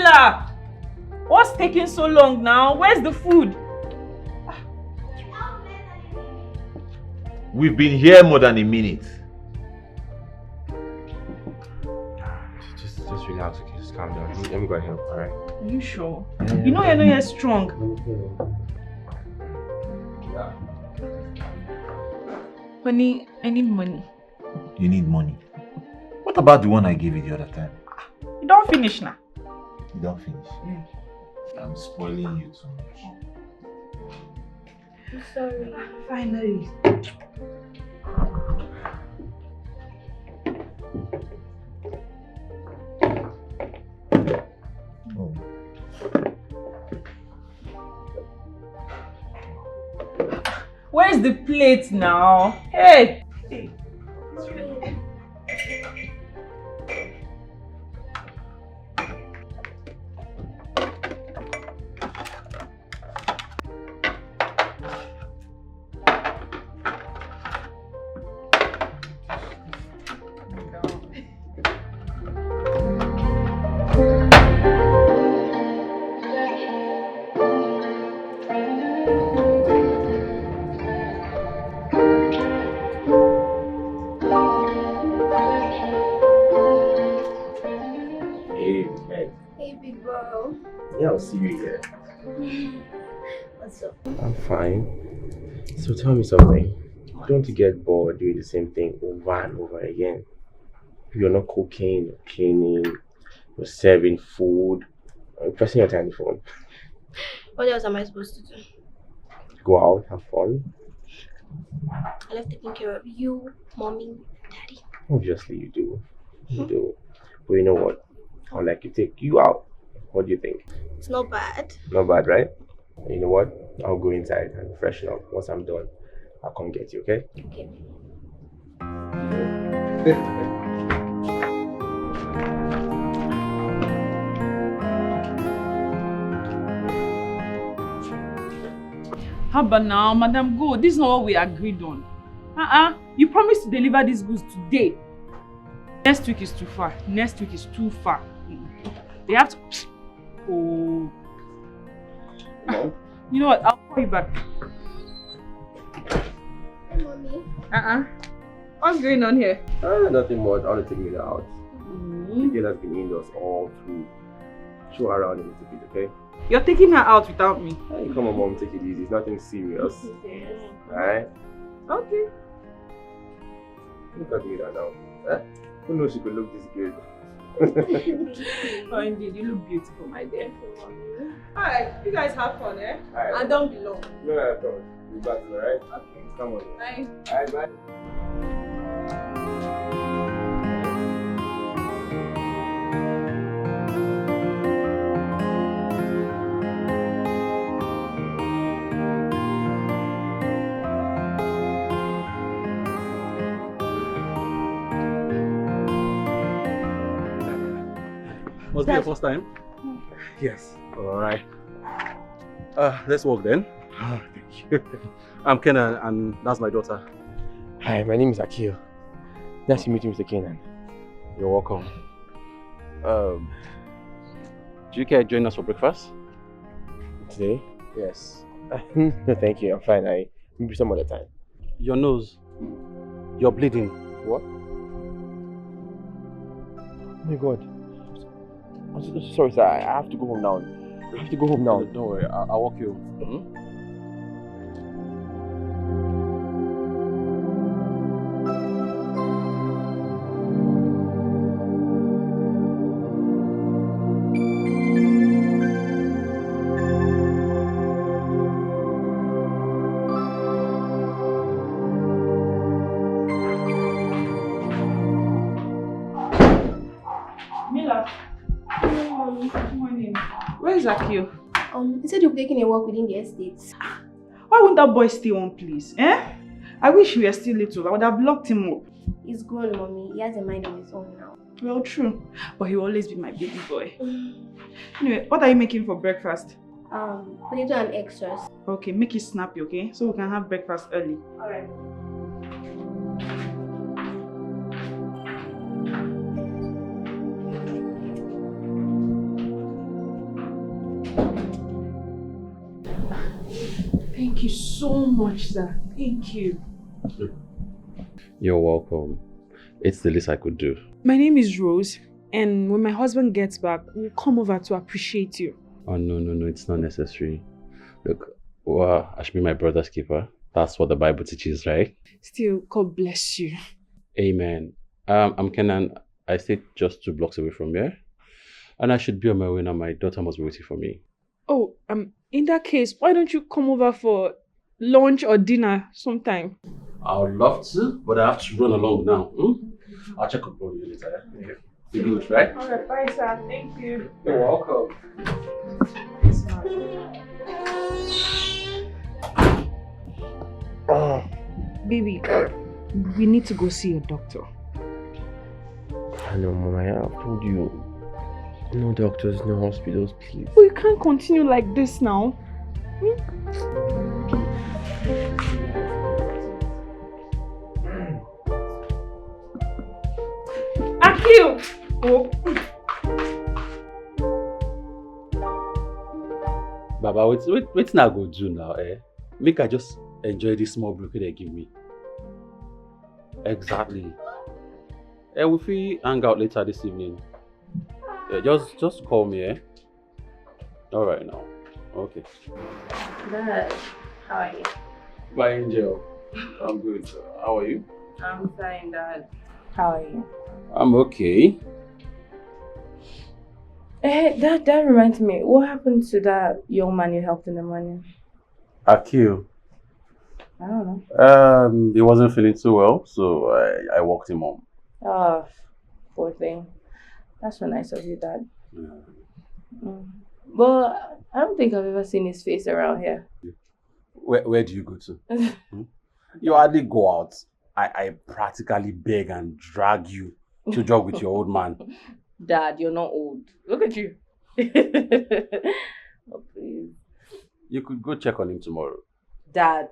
Mila! What's taking so long now? Where's the food? We've been here more than a minute. Just relax, okay? Just calm down. Let me go and help, alright? Are you sure? You know you're not yet strong. Yeah. Honey, I need money. You need money. What about the one I gave you the other time? You don't finish now. You don't finish? Yeah. I'm spoiling you too much. I'm sorry. Finally. Oh. Where's the plate now? Hey! Hey. Yeah, I'll see you here. What's up? I'm fine. So tell me something. Don't you get bored doing the same thing over and over again? You're not cooking, you're cleaning, you're serving food, you're pressing your tiny phone. What else am I supposed to do? Go out, have fun. I love taking care of you, mommy, daddy. Obviously you do. You do. But you know what? I'd like to take you out. What do you think? It's not bad. Not bad, right? You know what? I'll go inside and freshen up. Once I'm done, I'll come get you, okay? Okay. How about now, Madam, go. This is not what we agreed on. You promised to deliver these goods today. Next week is too far. Next week is too far. They have to... Oh. No? You know what? I'll call you back. Mommy. What's going on here? Nothing much. I want to take me out. The girl has been indoors all through. Show her around a little bit, okay? You're taking her out without me. Hey, come on, mom, take it easy. It's nothing serious. Alright? Okay. Look at me right now. Eh? Who knows she could look this good? Oh, indeed, you look beautiful, my dear. Alright, you guys have fun, eh? Alright. And don't be long. No, don't. Be back, alright? Okay. Come on. Bye. Alright, bye. Must be your first time? Yes. Alright. Let's walk then. Thank you. I'm Kenan and that's my daughter. Hi, my name is Akil. Nice to meet you, Mr. Kenan. You're welcome. Do you care to join us for breakfast? Today? Yes. No, thank you. I'm fine. Maybe some other time. Your nose. You're bleeding. What? Oh my God. I'm so sorry, sir. I have to go home now. I have to go home now. Don't worry, I'll walk you. Where's Akil? He said you'll be taking a walk within the estate. Why won't that boy stay one place? Eh? I wish he were still little. I would have locked him up. He's grown, mommy. He has a mind of his own now. Well, true. But he will always be my baby boy. Anyway, what are you making for breakfast? Potato and extras. Okay, make it snappy, okay? So we can have breakfast early. Alright. Thank you so much, sir. Thank you. You're welcome. It's the least I could do. My name is Rose, and when my husband gets back, we'll come over to appreciate you. Oh, no, it's not necessary. Look, well, I should be my brother's keeper. That's what the Bible teaches, right? Still, God bless you. Amen. I'm Kenan. I stay just 2 blocks away from here. And I should be on my way now. My daughter must be waiting for me. Oh, in that case, why don't you come over for lunch or dinner sometime? I would love to, but I have to run along now. I'll check up on you later. Yeah. Be good, right? Alright, bye, sir. Thank you. You're welcome. Baby, we need to go see a doctor. I know, Mama. I've told you. No doctors, no hospitals, please. We can't continue like this now. Akil! Oh. Baba, wait now go do now, eh? Make I just enjoy this small break they give me. Exactly. If we hang out later this evening, just call me, eh? Alright now. Okay. Dad, how are you? Bye, Angel. I'm good. How are you? I'm fine, Dad. How are you? I'm okay. That reminds me. What happened to that young man you helped in the morning? Akil. I don't know. He wasn't feeling too well, so I walked him home. Oh, poor thing. That's so nice of you, Dad. Yeah. But I don't think I've ever seen his face around here. Where do you go to? You hardly go out. I practically beg and drag you to jog with your old man. Dad, you're not old. Look at you. Oh, please. You could go check on him tomorrow. Dad,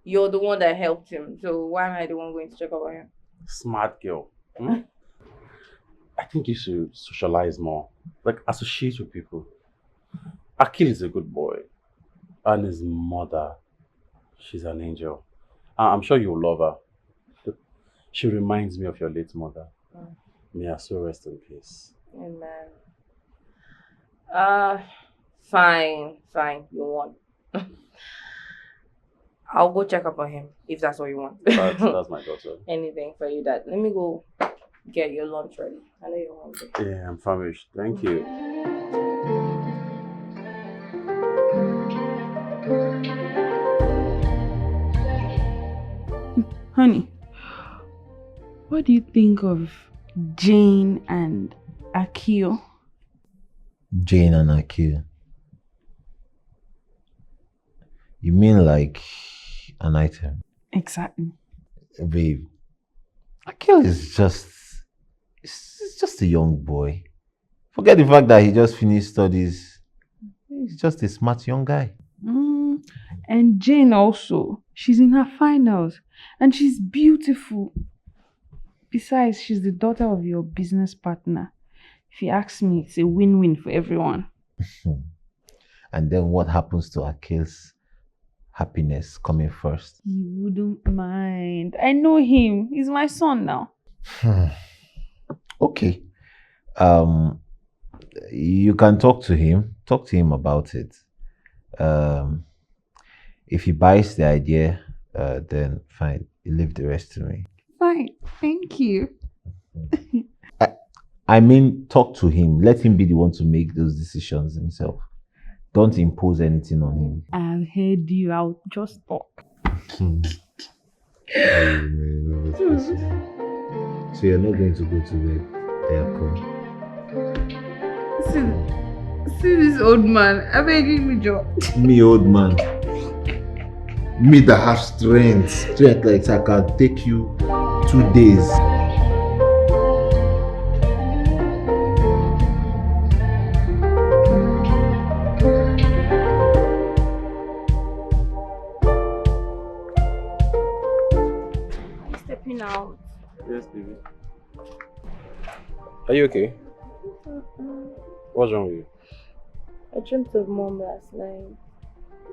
you're the one that helped him. So why am I the one going to check up on him? Smart girl. I think you should socialize more. Like, associate with people. Akil is a good boy. And his mother, she's an angel. I'm sure you'll love her. She reminds me of your late mother. May her soul rest in peace. Amen. Fine. You want. I'll go check up on him if that's what you want. That's my daughter. Anything for you, Dad. Let me go get your lunch ready. I know you're hungry. Yeah, I'm famished. Thank you. Honey, what do you think of Jane and Akil? Jane and Akil. You mean like an item? Exactly. Babe, Akil is it's just a young boy. Forget the fact that he just finished studies. He's just a smart young guy. And Jane also. She's in her finals. And she's beautiful. Besides, she's the daughter of your business partner. If you ask me, it's a win-win for everyone. And then what happens to Akil's happiness coming first? He wouldn't mind. I know him. He's my son now. Okay. You can talk to him. Talk to him about it. If he buys the idea, then fine. You leave the rest to me. Fine. Thank you. I mean, talk to him. Let him be the one to make those decisions himself. Don't impose anything on him. I've heard you. I'll just talk. So you're not going to go to bed? See this old man. I'm begging me, Joe. Me, old man. Me that have strength like I can take you 2 days. Stepping out. Yes, baby. Are you okay? What's wrong with you? I dreamt of Mom last night.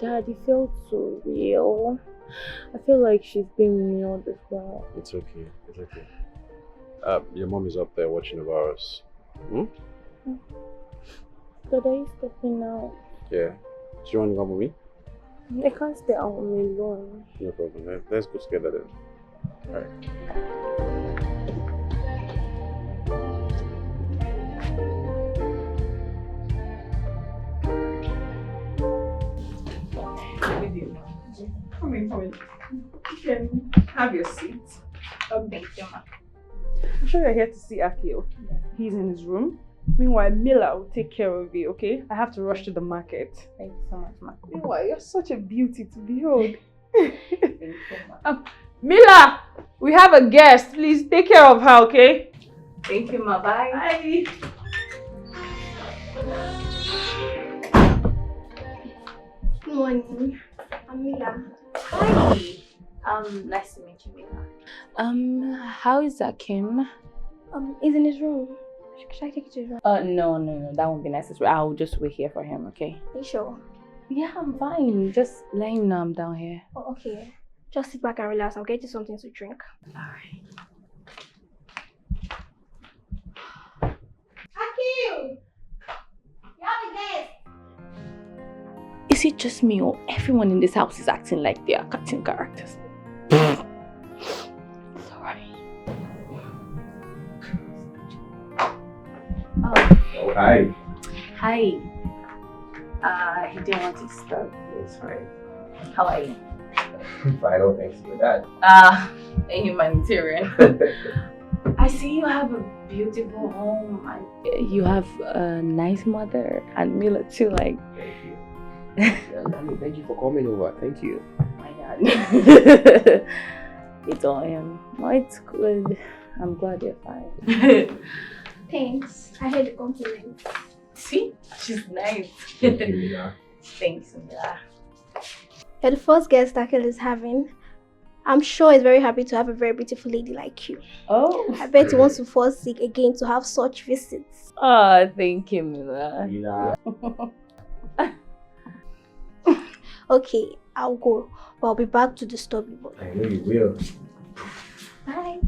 Dad, it felt so real. I feel like she's been with me all this while. It's okay. It's okay. Your mom is up there watching over us. Hmm? But are you stepping out? Yeah. Do you want to come with me? I can't stay out on my alone. No problem. Let's go together then. Alright. Come in, come in. You can have your seat. Thank you, ma. I'm sure you're here to see Akil. He's in his room. Meanwhile, Mila will take care of you, okay? I have to rush to the market. Thank you so much, ma. Meanwhile, you're such a beauty to behold. Thank you, ma. Mila! We have a guest. Please take care of her, okay? Thank you, ma. Bye. Bye. Good morning. I'm Mila. Hi. Nice to meet you, Mila. How is that, Kim? He's in his room. Should I take you to his room? No. That won't be necessary. I'll just wait here for him, okay? Are you sure? Yeah, I'm fine. Just let him know I'm down here. Oh, okay. Just sit back and relax. I'll get you something to drink. Alright. Akil! You have a guest! Is it just me or everyone in this house is acting like they are cartoon characters? Sorry. Oh, hi. Hi. He didn't want to start. It's fine. How are you? Final thanks to your dad. A humanitarian. I see you have a beautiful home and you have a nice mother and Mila too, like. Thank you. Yeah, thank you for coming over. Thank you. My God. It's all him. No, it's good. I'm glad you're fine. Thanks. I heard the compliment. See? She's nice. Thank you, Mila. Thanks, Mila. You're the first guest Akil is having. I'm sure he's very happy to have a very beautiful lady like you. Oh. I bet he wants to fall sick again to have such visits. Oh, thank you, Mila. Mila. Okay, I'll go. But I'll be back to disturb you. I know you will. Bye.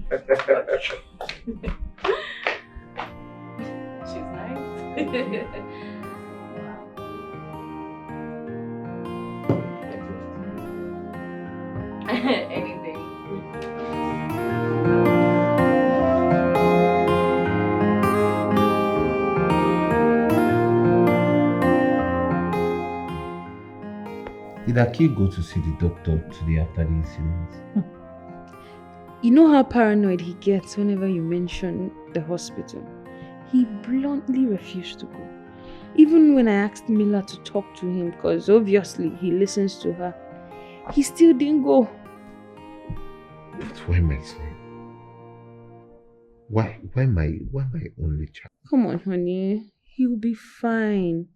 She's nice. Anything. Did Akil go to see the doctor today after the incident? You know how paranoid he gets whenever you mention the hospital? He bluntly refused to go. Even when I asked Mila to talk to him, because obviously he listens to her, he still didn't go. But why my son? Why my only child? Come on, honey. He'll be fine.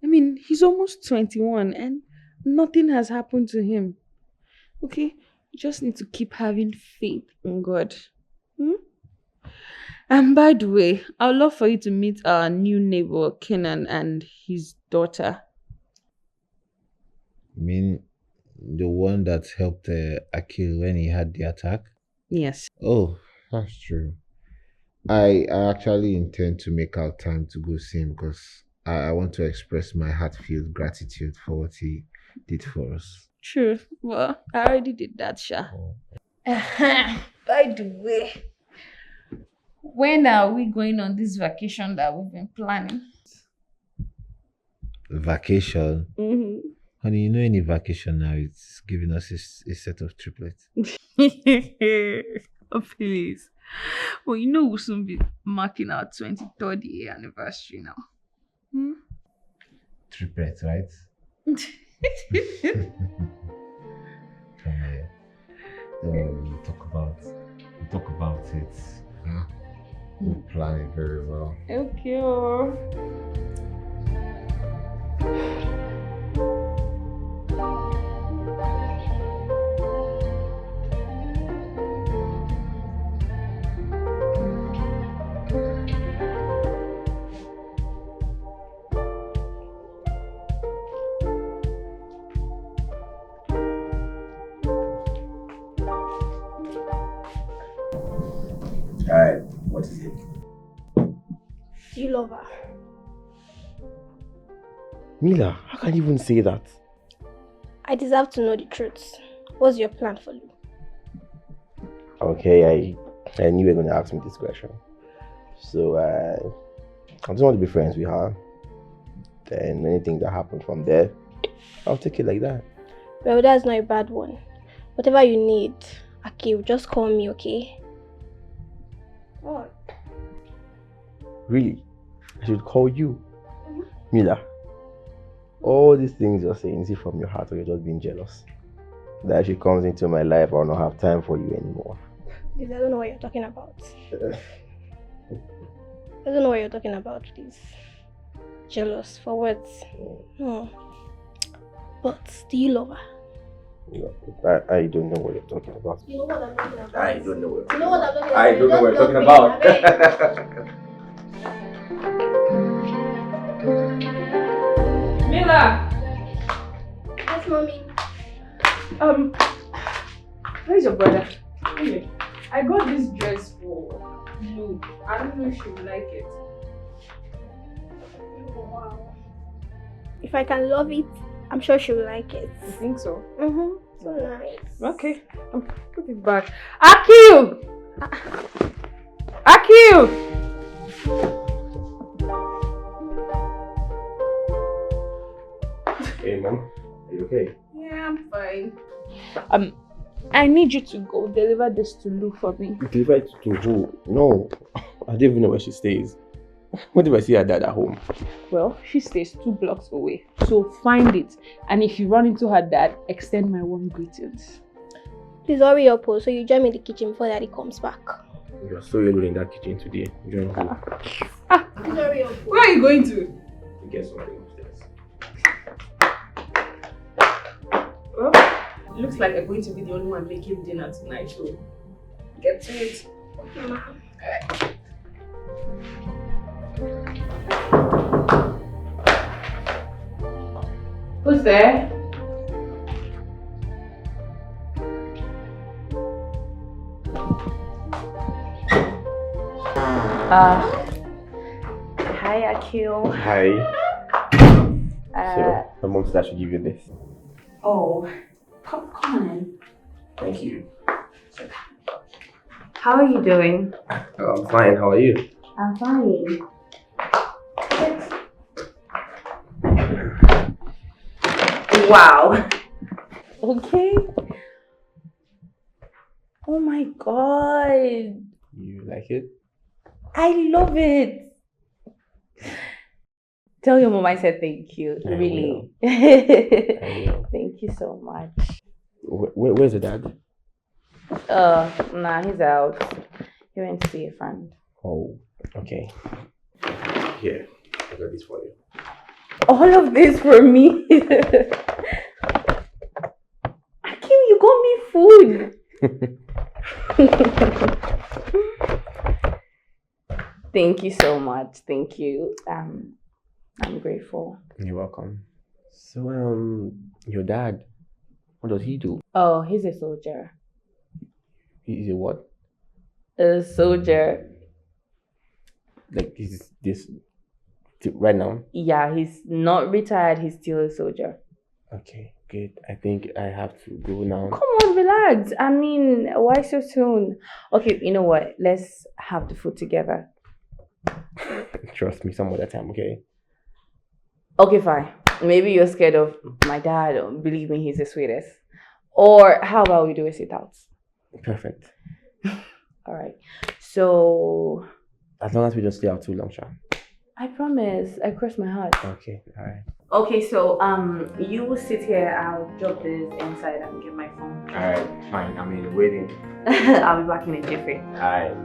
I mean, he's almost 21 and nothing has happened to him. Okay? You just need to keep having faith in God. And by the way, I'd love for you to meet our new neighbor, Kenan, and his daughter. You mean the one that helped Akil when he had the attack? Yes. Oh, that's true. I actually intend to make out time to go see him because I want to express my heartfelt gratitude for what he did for us. True. Well, I already did that, Sha. Oh. By the way, when are we going on this vacation that we've been planning? Vacation? Mm-hmm. Honey, you know any vacation now, it's giving us a set of triplets. Oh, please. Well, you know we'll soon be marking our 23rd year anniversary now. Triplets, right? Come here. Don't worry, we'll talk about it. Huh? We'll plan it very well. Okay. you love her? Mila, how can you even say that? I deserve to know the truth. What's your plan for Lou? Okay, I knew you were going to ask me this question. So, I just want to be friends with her. Then anything that happens from there, I'll take it like that. Well, that's not a bad one. Whatever you need, Akil, just call me, okay? What? Really? I should call you? Mila, all these things you're saying, is it from your heart or you're just being jealous? That if she comes into my life, I'll not have time for you anymore. Please, I don't know what you're talking about. I don't know what you're talking about, please. Jealous for what? No. But do you love her? No, I don't know what you're talking about. You know what I'm talking about? I don't know what You know what I'm talking about? I don't know what you're talking about. Mila! Yes, mommy. Where's your brother? Anyway, I got this dress for you. I don't know if she will like it. Oh, wow. If I can love it, I'm sure she will like it. You think so? So nice. Okay, put it back. Akil! Akil! Hey, Mom. Are you okay? Yeah, I'm fine. I need you to go deliver this to Lou for me. Deliver it to who? No. I don't even know where she stays. What if I see her dad at home? Well, she stays 2 blocks away. So find it. And if you run into her dad, extend my warm greetings. Please hurry up, so you join me in the kitchen before Daddy comes back. You're so alone in that kitchen today. Join who? Please hurry up. Where are you going to? You get somebody upstairs. Well, looks like I'm going to be the only one making dinner tonight, so get to it. Okay, Ma. Alright. Who's there? Hi, Akil. Hi. So, my mom said I should give you this. Oh, come on in. Thank you. How are you doing? Oh, I'm fine. How are you? I'm fine. Wow. Okay. Oh my god. You like it? I love it. Tell your mom I said thank you. I Really. I will. Thank you so much. Where's the dad? Nah, he's out. He went to see a friend. Oh, okay. Here, I got this for you. All of this for me. Akil, you got me food. Thank you so much. Thank you. I'm grateful. You're welcome. So, your dad, what does he do? Oh, he's a soldier. He's a what? A soldier. Like, he's this right now? Yeah, he's not retired. He's still a soldier. Okay, good. I think I have to go now. Come on, relax. I mean, why so soon? Okay, you know what? Let's have the food together. Trust me, some other time, okay? Okay, fine. Maybe you're scared of my dad. Believe me, he's the sweetest. Or how about we do a sit out? Perfect. All right. So As long as we don't stay out too long, Sha. I promise. I cross my heart. Okay, alright. Okay, so you will sit here. I'll drop this inside and get my phone. Alright, fine. I mean, waiting. I'll be back in a jiffy. Alright.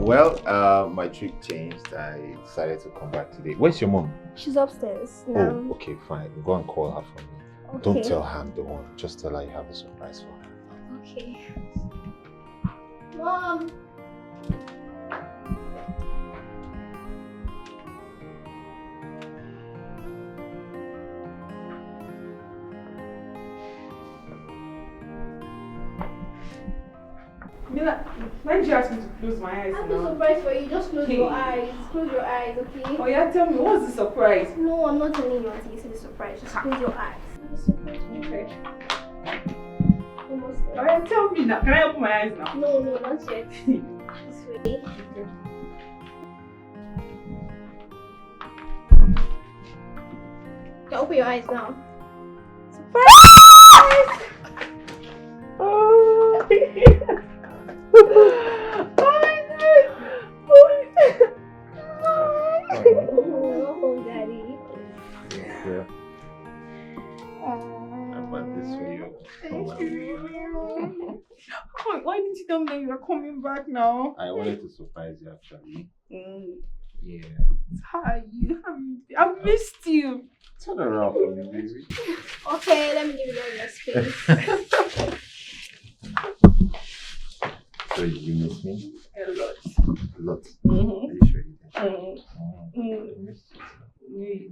My trip changed. I decided to come back today. Where's your mom? She's upstairs now. Oh, okay, fine. Go and call her for me. Okay. Don't tell her I'm the one. Just tell her you have a surprise for her. Okay. Mom! Mila, why did you ask me to close my eyes I have now? a surprise for you. Just close your eyes. Close your eyes, okay? Oh yeah, tell me, what's the surprise? No, I'm not telling you until you see the surprise. Just close your eyes. Okay. Almost there. Oh yeah, tell me now. Can I open my eyes now? No, not yet. This way. Okay, open your eyes now. Surprise! Oh, Welcome, Daddy. Yeah. I bought this for you. why didn't you tell me that you were coming back now? I wanted to surprise you actually. Yeah. Hi, I've missed you. Turn around for me, baby. Okay, let me give you all your space. So you miss me? A lot. A lot. Mm-hmm. Are you sure you did? I missed you.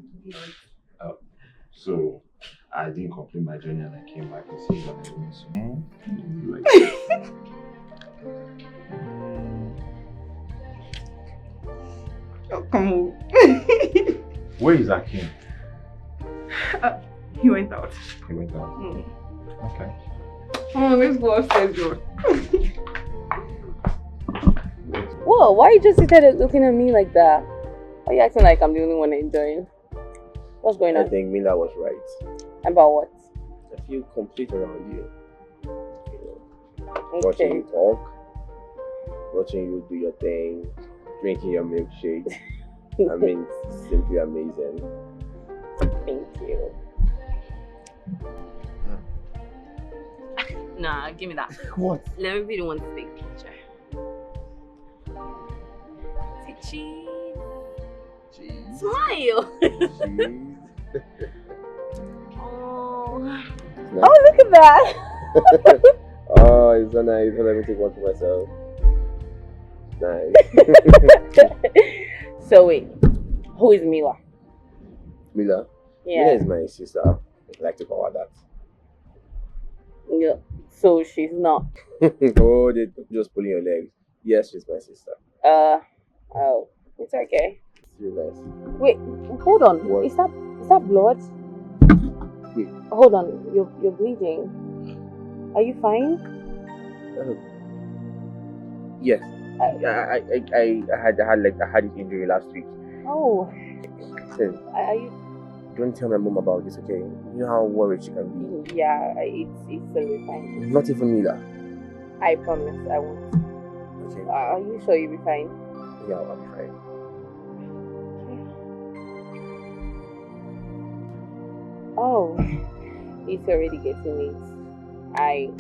Oh, so I didn't complete my journey and I came back to see what I miss you. Like, Oh, come on. where is Akil? He went out. He went out. Okay. Come on, let's go upstairs, John. Whoa, why you just sitting there looking at me like that? Why you acting like I'm the only one enjoying? What's going I on? think Mila was right. About what? I feel complete around you. Watching you talk, watching you do your thing, drinking your milkshake. I mean, it's simply amazing. Thank you. Nah, give me that. What? Let me be the one to take a picture. Say cheese. Cheese. Smile. Cheese. Oh. Nice. Oh, look at that. Oh, it's so nice. Let me take one for myself. Nice. So wait, who is Mila? Mila? Yeah. Mila is my sister. I like to call her that. Yeah. So she's not. Oh, they're just pulling your legs. Yes, she's my sister. Oh, it's okay. She's nice. Wait, hold on. What? Is that blood? Wait. Hold on. You're bleeding. Are you fine? Yes. I had this injury last week. Oh. Listen, Are you? don't tell my mom about this, okay? You know how worried she can be. Yeah. It's totally fine. Not even Mila. I promise I won't. Okay. Are you sure you'll be fine? Yeah, I'll be fine. Oh, it's already getting late. I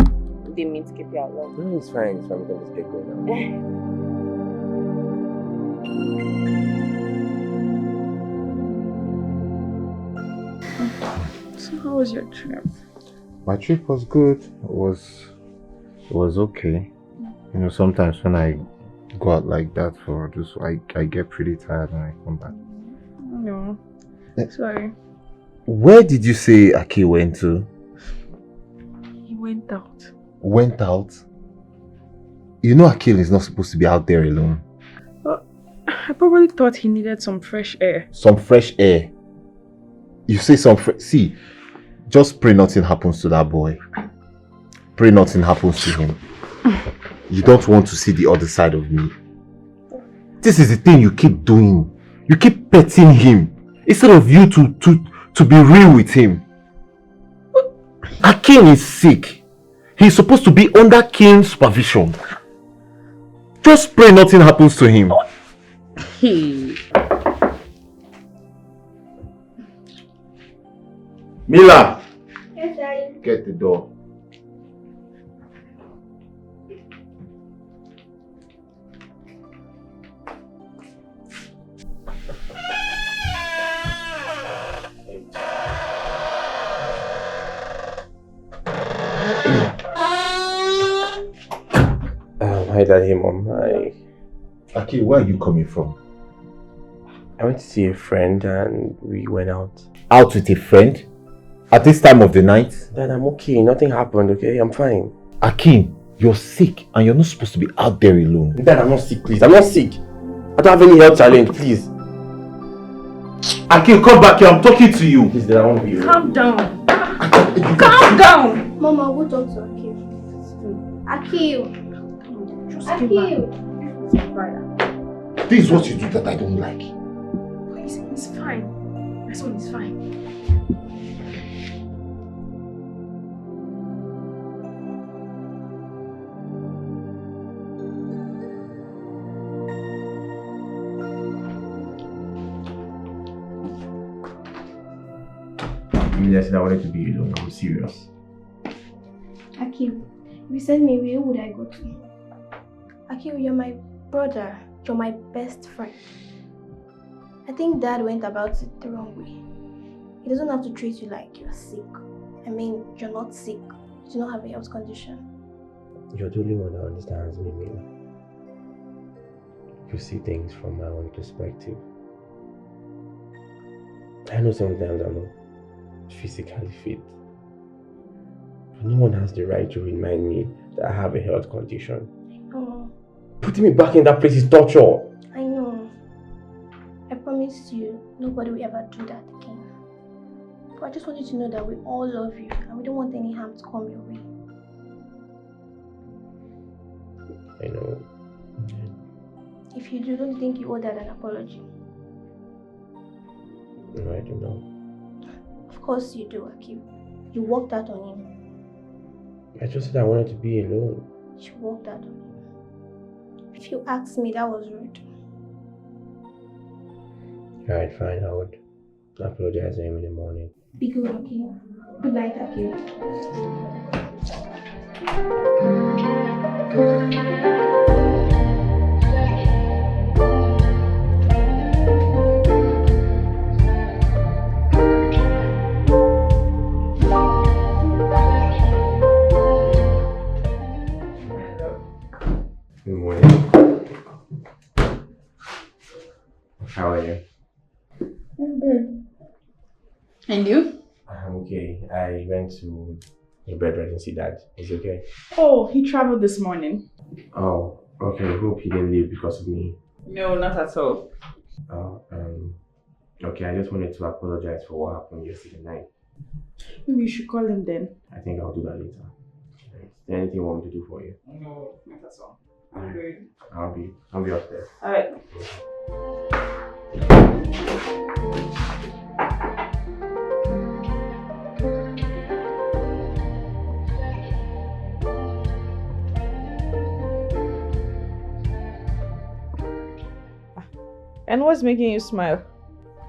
didn't mean to keep you out long. No, it's fine. It's fine. We can just get going now. So how was your trip? My trip was good. It was okay. You know, sometimes when I go out like that for this, I get pretty tired when I come back. No. Sorry. Where did you say Akil went to? He went out. Went out? You know Akil is not supposed to be out there alone. I probably thought he needed some fresh air. Some fresh air? You say some fresh... See, just pray nothing happens to that boy. Pray nothing happens to him. You don't want to see the other side of me. This is the thing you keep doing. You keep petting him. Instead of you to be real with him. Akil is sick. He's supposed to be under King's supervision. Just pray nothing happens to him. Mila! Yes, Daddy. Get the door. met that him, Mom. Akil, where are you coming from? I went to see a friend and we went out. Out with a friend? At this time of the night? Dad, I'm okay. Nothing happened, okay? I'm fine. Akil, you're sick and you're not supposed to be out there alone. Dad, I'm not sick, please. I'm not sick. I don't have any health challenge, please. Akil, come back here. I'm talking to you. Please, Dad, I won't be here. Calm down. Calm down. Mama, go talk to Akil. Akil. This is what you do that I don't like. He's fine. My son is fine. I said I wanted to be alone. I'm serious. Akil, if you send me away, who would I go to? Akil, you're my brother. You're my best friend. I think Dad went about it the wrong way. He doesn't have to treat you like you're sick. I mean, you're not sick. You do not have a health condition. You're the only one that understands me, Mila. You see things from my own perspective. I know sometimes I'm not physically fit. But no one has the right to remind me that I have a health condition. Oh, Putting me back in that place is torture. I know. I promise you, nobody will ever do that again. But I just want you to know that we all love you and we don't want any harm to come your way. I know. If you do, don't think you owe Dad an apology. No, I don't know. Of course you do, Akil. You walked out on him. I just said I wanted to be alone. You walked out on him. If you asked me, that was rude. Alright, fine, I would apologize to him in the morning. Be good, Akil. Good night, Akil. Good morning. How are you? And you? I'm okay. I went to your bed, I didn't see Dad. Is he okay? Oh, he traveled this morning. Oh, okay. Hope he didn't leave because of me. No, not at all. Oh, okay. I just wanted to apologize for what happened yesterday night. Maybe you should call him then. I think I'll do that later. Is there anything you want me to do for you? No, not at all. I'm good. I'll be upstairs. Alright. And what's making you smile?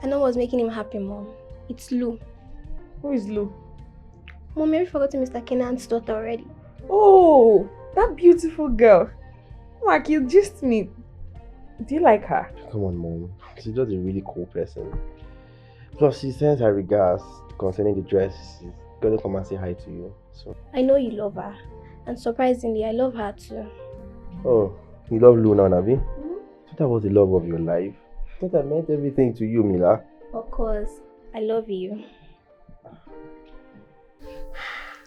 I know what's making him happy, Mom. It's Lou. Who is Lou? Mom, have you forgotten Mr. Kenan's daughter already? Oh, that beautiful girl. Mark, you just me. Do you like her? Come on, Mom. She's just a really cool person. Plus, she sends her regards concerning the dress. She's gonna come and say hi to you. So. I know you love her. And surprisingly, I love her too. Oh, you love Luna, Nabi? So that was the love of your life. I thought I meant everything to you, Mila. Of course, I love you.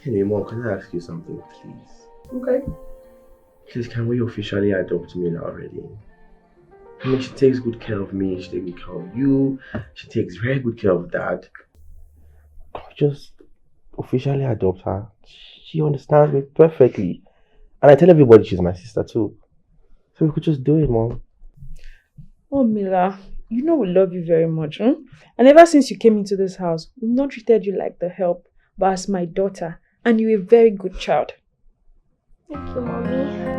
Anyway, Mom, can I ask you something, please? Okay. Please, can we officially adopt Mila already? I mean, she takes good care of me, she takes good care of you, she takes very good care of Dad. Can we just officially adopt her? She understands me perfectly. And I tell everybody she's my sister too. So we could just do it, Mom. Oh, Mila, you know we love you very much, And ever since you came into this house, we've not treated you like the help, but as my daughter, and you're a very good child. Thank you, Mommy.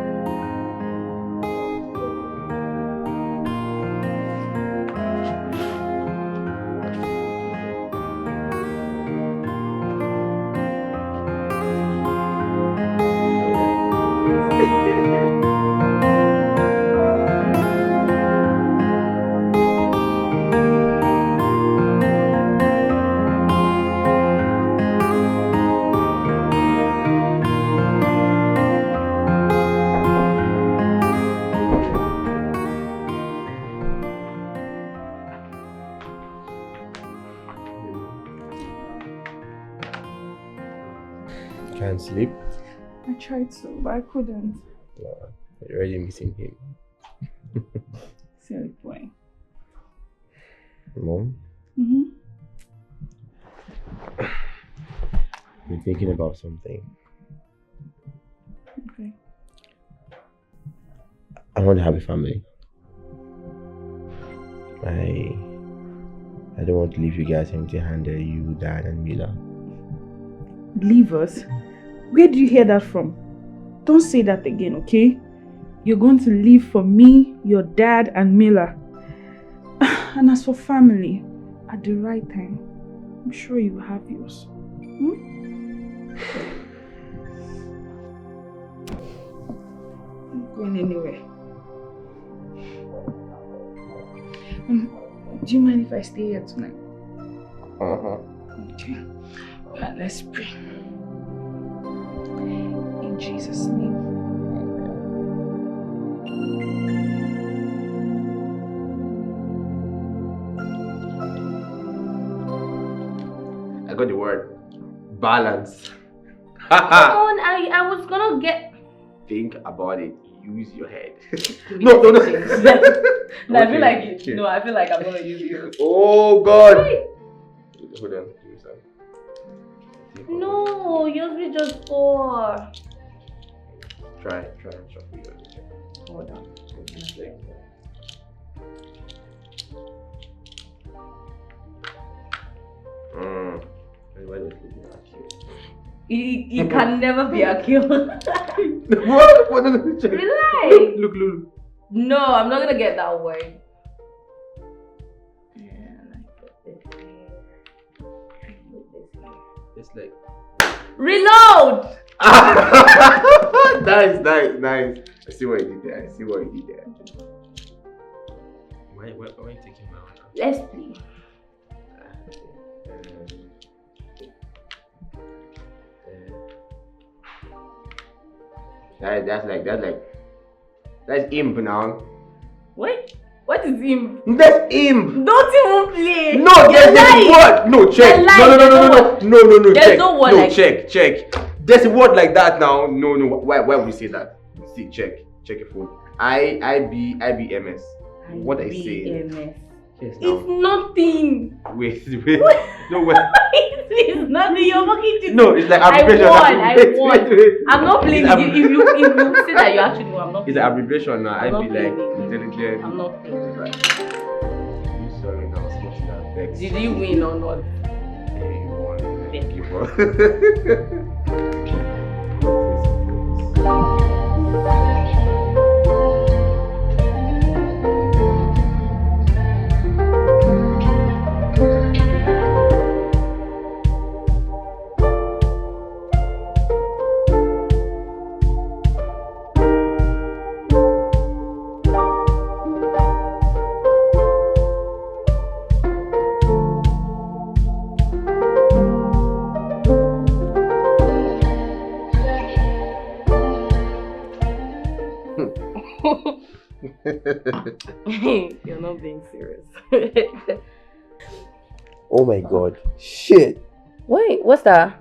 sleep? I tried to, but I couldn't. You're already missing him. Silly boy. Mom? Mm-hmm. Been thinking about something. Okay. I want to have a family. I don't want to leave you guys empty-handed, you, Dad, and Mila. Leave us? Where do you hear that from? Don't say that again, okay? You're going to leave for me, your dad, and Mila. And as for family, at the right time, I'm sure you will have yours. I'm not going anywhere. Do you mind if I stay here tonight? Okay. Let's pray. In Jesus' name. I got the word. Balance. Come on, I was gonna get... Think about it. Use your head. No. No, I feel like no, I feel like I'm gonna use you. Oh God. Wait. Hold on. No, yours is just 4. Try and shuffle yours. Hold on. It can never be Akil. What? No, check. Relax. Look. No, I'm not gonna get that word. It's like Reload! Nice. I see what you did there. Why are you taking my honor? Let's play. That's imp now. Wait, what is him? That's imp. Don't even play. No, there's a word. No, check. No. There's no word like check. There's a word like that now. No. Why would you say that? See, check your phone. IBMS. What I say? IBMS. Yes, It's nothing. Wait. No, wait. It's nothing. You're fucking cheating. No, it's like abbreviation. I won. Wait. I'm not playing with you. If you say that you actually won, I'm not It's playing. an abbreviation now. I'm I be not like playing. intelligent. I'm not playing. Right. I'm sorry now. Smashing that vex. Did you win or not? Hey, you won. Thank you, bro. You're not being serious. Oh my God. Shit. Wait, what's that?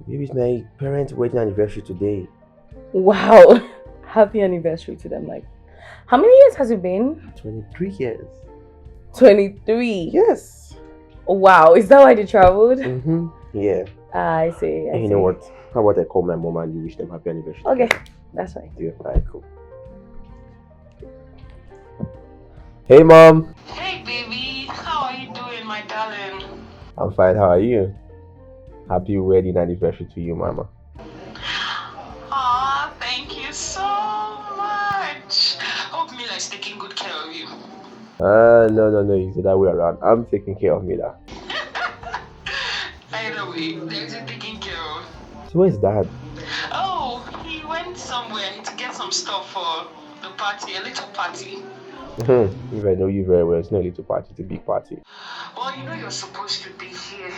Maybe it's my parents' wedding anniversary today. Wow. Happy anniversary to them. Like, how many years has it been? 23 years. 23. Yes. Wow, is that why they traveled? Yeah. I see. And you know what? How about I call my mom and you wish them happy anniversary? Okay, that's fine. Yeah, alright, cool. Hey, Mom. Hey, baby. How are you doing, my darling? I'm fine. How are you? Happy wedding anniversary to you, Mama. Aw, thank you so much. Hope Mila is taking good care of you. No. It's the other way around. I'm taking care of Mila. Either way, there's a taking care of. So where's Dad? Oh, he went somewhere to get some stuff for the party, a little party. If I know you very well, it's not a little party, it's a big party. Well, you know you're supposed to be here.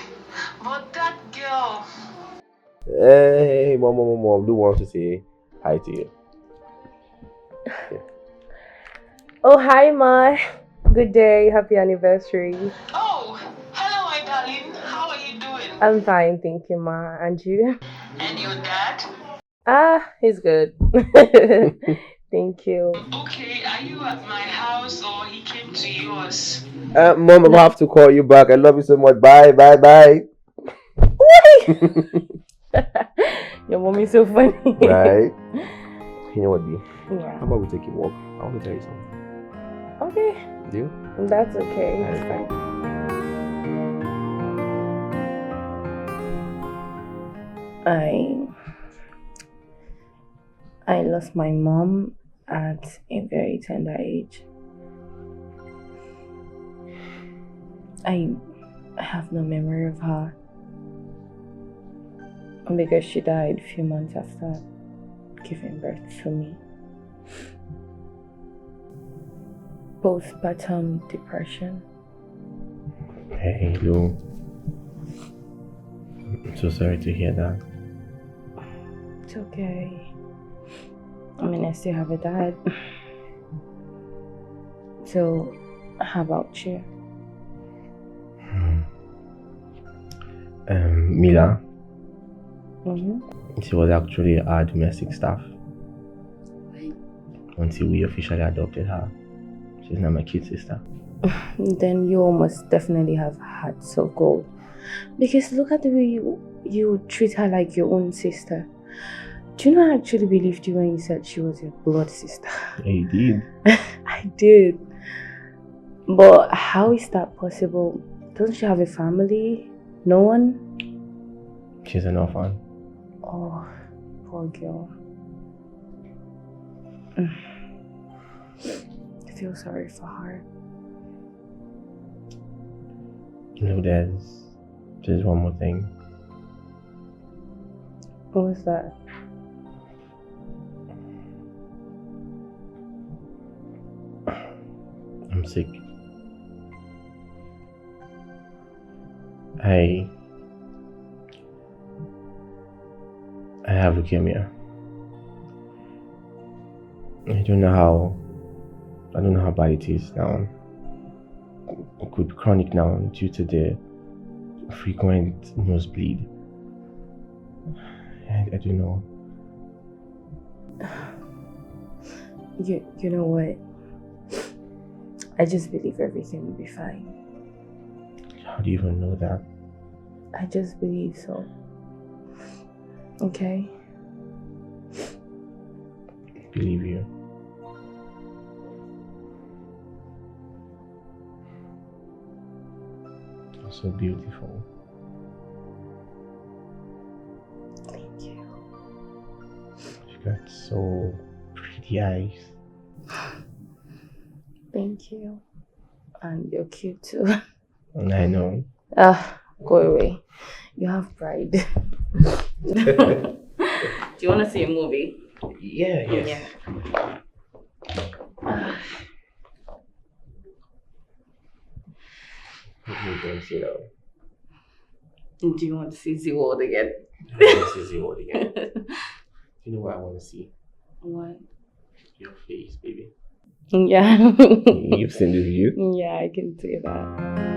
But that girl... Hey, Mom, do want to say hi to you. Yeah. Oh, hi, Ma. Good day. Happy anniversary. Oh, hello, my darling. How are you doing? I'm fine, thank you, Ma. And you? And your dad? He's good. Thank you. Okay, are you at my house or he came to yours? Mom, I'll have to call you back. I love you so much. Bye, bye, bye. Your mom is so funny. Right? You know what, B? Yeah. How about we take a walk? I want to tell you something. Okay. Deal? That's okay. It's Okay. fine. I lost my mom at a very tender age. I have no memory of her because she died a few months after giving birth to me. Postpartum depression. Hey, Lou. I'm so sorry to hear that. It's okay. I mean, I still have a dad. So, how about you? Mila, Mm-hmm. she was actually our domestic staff until we officially adopted her. She's now my kid sister. Then you almost definitely have hearts of gold. Because look at the way you treat her like your own sister. Do you know I actually believed you when you said she was your blood sister? Yeah, you did. I did. But how is that possible? Doesn't she have a family? No one? She's an orphan. Oh, poor girl. I feel sorry for her. You know, there's one more thing. What was that? I'm sick. I have leukemia. I don't know how bad it is now. It could be chronic now due to the frequent nosebleed. I don't know. You know what? I just believe everything will be fine. How do you even know that? I just believe so. Okay? Believe you. You're so beautiful. Thank you. You've got so pretty eyes. Thank you. And you're cute too. I know. Go away. You have pride. Do you want to see a movie? Yeah, yes. What are you going to see now? Do you want to see the world again? I want to see the world again. You know what I want to see? What? Your face, baby. Yeah. You've seen the view? Yeah, I can see that.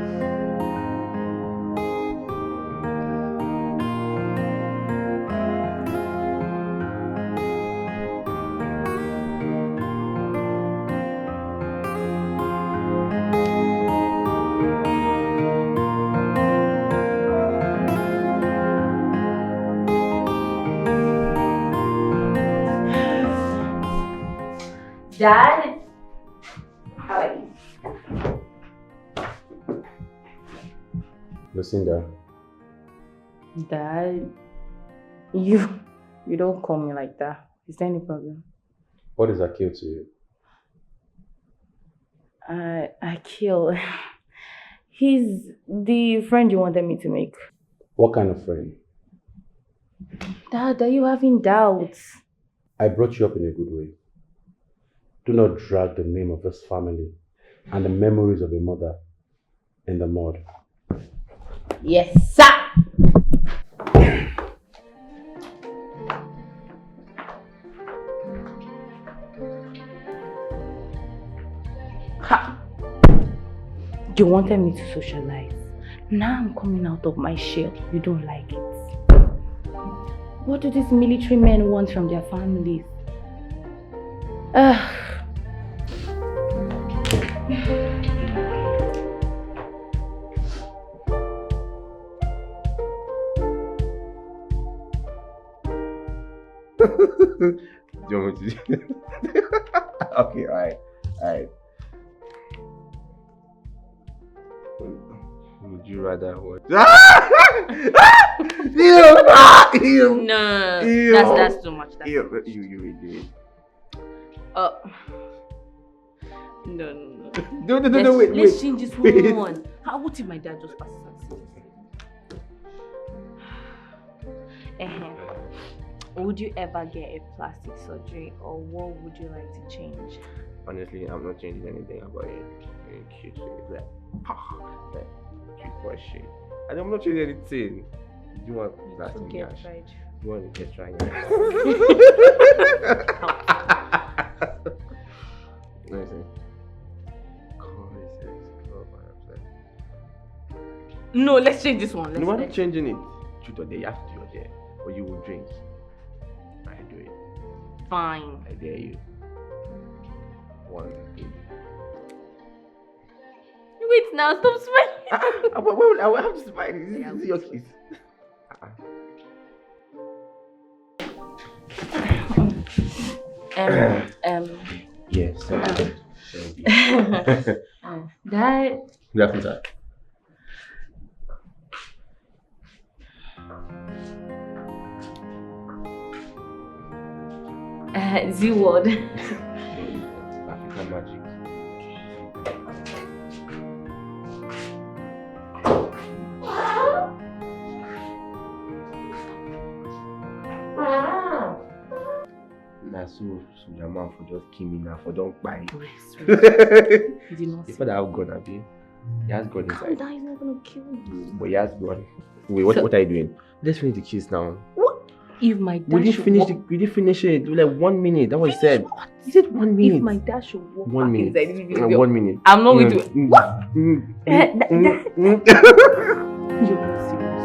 Dad? How are you? Lucinda, Dad? You don't call me like that. Is there any problem? what is Akil to you? Akil. He's the friend you wanted me to make. What kind of friend? Dad, are you having doubts? I brought you up in a good way. Do not drag the name of this family and the memories of a mother in the mud. Yes, sir! Ha! You wanted me to socialize. Now I'm coming out of my shell. You don't like it. What do these military men want from their families? Ugh. Do you want me to do Okay, alright. Would you rather what? Ew! No, that's too much. That's You do it. No, wait. Let's change this one. What if my dad just passes us? Would you ever get a plastic surgery, or what would you like to change? Honestly, I'm not changing anything about it. Very cute. Like cute for shit. And I'm not changing anything. Do you want that to get tried? You want to get tried? No, let's change this one. No, I'm not changing it. Truth or dare, you have to do your dare. Or you will drink. I do it. Fine. I dare you. 1, 2. Wait now, stop smiling. I will have to smile. This is your kiss. Yes. Dad. Good afternoon, sir. Z-word. African magic. Nah, so your man for just kill me now for don't buy it. He did not. If I have God, Abi, he has God Calm inside. down, he's not gonna kill you. But he has God. Wait, what are you doing? Let's finish the kiss now. What? If my dad We didn't finish it. Like 1 minute. That was what he said. What? He said 1 minute. If my dad should walk 1 back minute. inside this video, 1 minute. I'm not going to. What? You're not serious.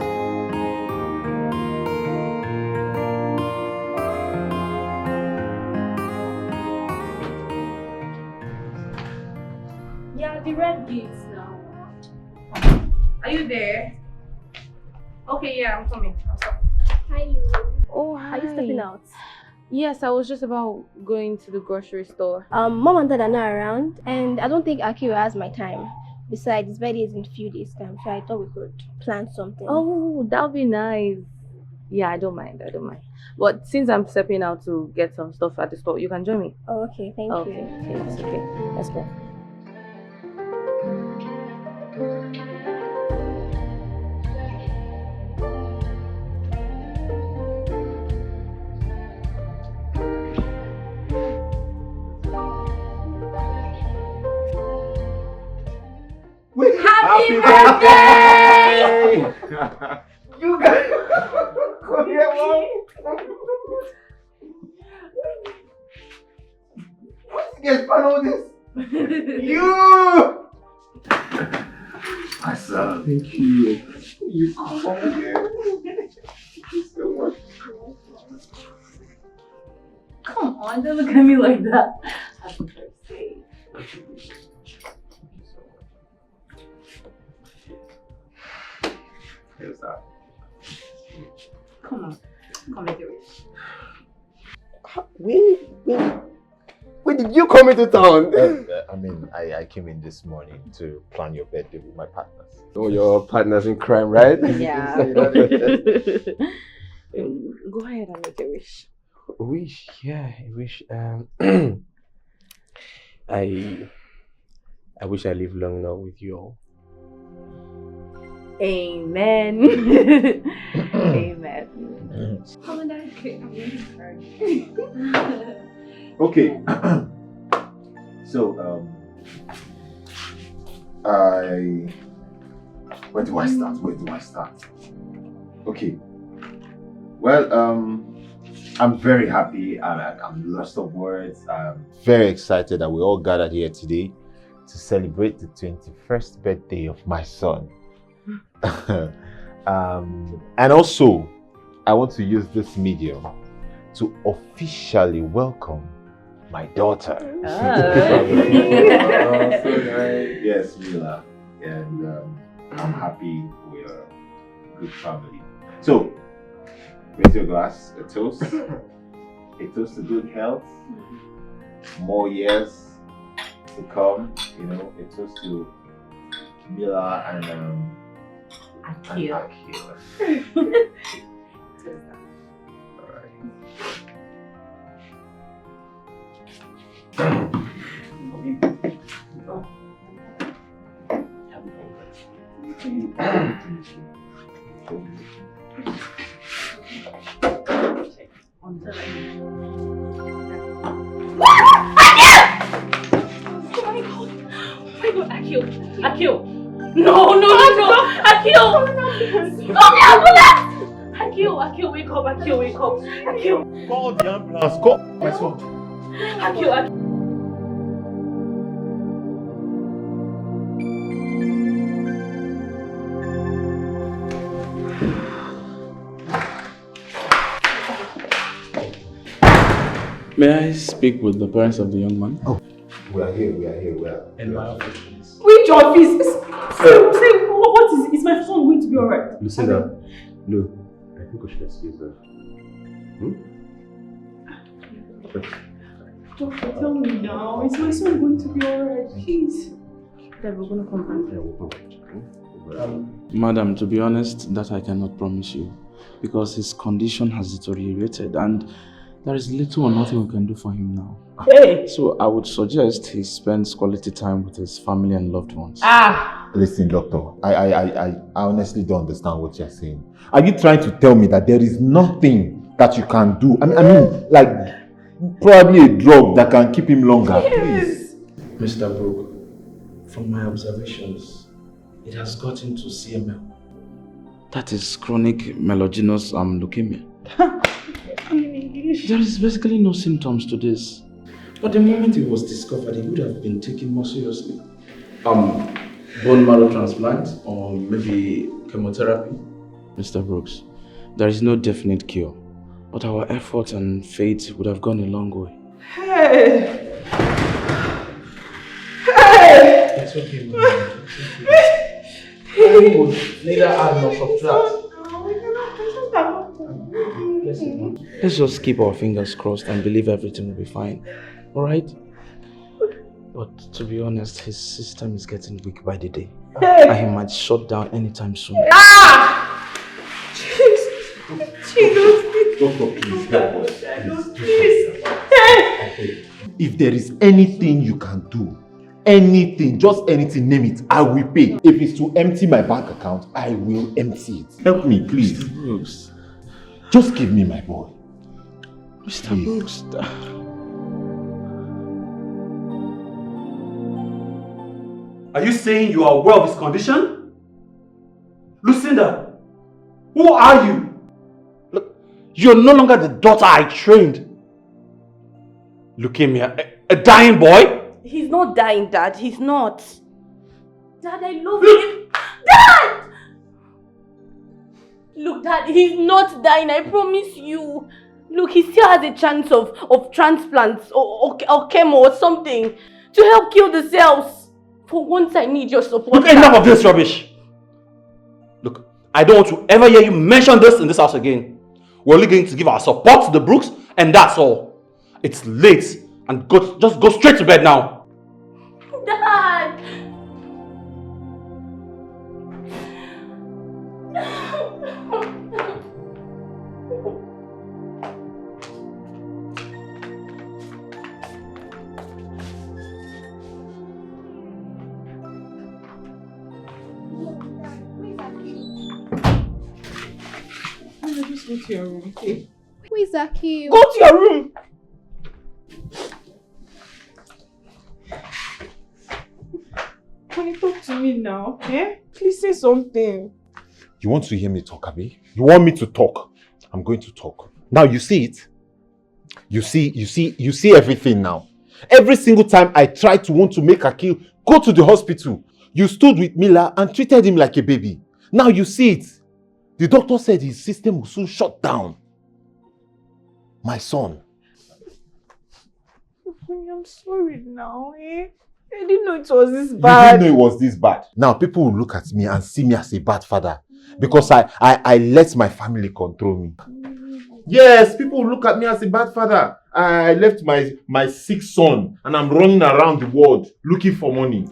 Yeah, the red gates now. Are you there? Okay, yeah, I'm coming. Hi, you. Oh, hi. Are you stepping out? Yes, I was just about going to the grocery store. Mom and dad are not around, and I don't think Akil has my time. Besides, his birthday is in a few days' time, so I thought we could plan something. Oh, that would be nice. Yeah, I don't mind. But since I'm stepping out to get some stuff at the store, you can join me. Oh, okay, thank you. Okay, it's okay. Let's go. Happy birthday! You guys, come here, mom. What you guys plan all this? You! My son, thank you. You come here. Thank you so much. Come on, don't look at me like that. Happy birthday. Here's that. Come on, come make it wish. When did you come into town? I came in this morning to plan your birthday with my partners. Oh, your partners in crime, right? Yeah. Go ahead and make a wish. Wish, yeah, I wish. I wish I live long now with you all. Amen. Amen. Mom and dad, Okay. So, where do I start? Okay. Well, I'm very happy. I'm lost of words. I'm very excited that we all gathered here today to celebrate the 21st birthday of my son. And also, I want to use this medium to officially welcome my daughter. Yes, Mila. And I'm happy we're a good family. So, raise your glass, a toast. A toast to good health. More years to come, you know, a toast to Mila and Akil. Alright. Akil! Akil! No! Akil! Akil, wake up! Akil, wake up! Akil! Call the ambulance, call my son. Akil! May I speak with the parents of the young man? Oh, we are here. In my office. Which office? Say, what is it? Is my phone going to be alright? Lucinda, no, I think we should excuse her. Doctor, tell me now. Is my son going to be alright? Please. Dad, we're gonna come back. Yeah, we'll come. Madam, to be honest, that I cannot promise you. Because his condition has deteriorated and there is little or nothing we can do for him now. Hey! So I would suggest he spends quality time with his family and loved ones. Listen, doctor, I honestly don't understand what you're saying. Are you trying to tell me that there is nothing that you can do? I mean, like, probably a drug that can keep him longer, please. Mr. Brooke, from my observations, it has gotten to CML. That is chronic myelogenous leukemia. There is basically no symptoms to this. But the moment it was discovered, it would have been taken more seriously. Bone marrow transplant or maybe chemotherapy. Mr. Brooks, there is no definite cure, but our effort and faith would have gone a long way. Hey! It's okay, Mama. I would neither add nor subtract. Let's just keep our fingers crossed and believe everything will be fine. Alright? But to be honest, his system is getting weak by the day. And he might shut down anytime soon. Jesus! Doctor, please help us. Please. If there is anything you can do, anything, just anything, name it, I will pay. If it's to empty my bank account, I will empty it. Help me, please. Mr. Brooks. Just give me my boy. Mr. Brooks. Are you saying you are aware of his condition? Lucinda, who are you? Look, you're no longer the daughter I trained. Leukemia, a dying boy? He's not dying, Dad. He's not. Dad, I love him. Dad! Look, Dad, he's not dying. I promise you. Look, he still has a chance of transplants or chemo or something to help kill the cells. For once, I need your support. Look, enough of this rubbish. Look, I don't want to ever hear you mention this in this house again. We're only going to give our support to the Brooks, and that's all. It's late, and just go straight to bed now. Dad! Just go to your room, okay? Who is Akil? Go to your room! Can you talk to me now? Eh? Please say something. You want to hear me talk, Abi? You want me to talk? I'm going to talk. Now you see it. You see everything now. Every single time I tried to want to make Akil go to the hospital, you stood with Mila and treated him like a baby. Now you see it. The doctor said his system will soon shut down. My son. I'm sorry now, eh? I didn't know it was this You bad. didn't know it was this bad. Now people will look at me and see me as a bad father because I let my family control me. Yes, people will look at me as a bad father. I left my sick son and I'm running around the world looking for money.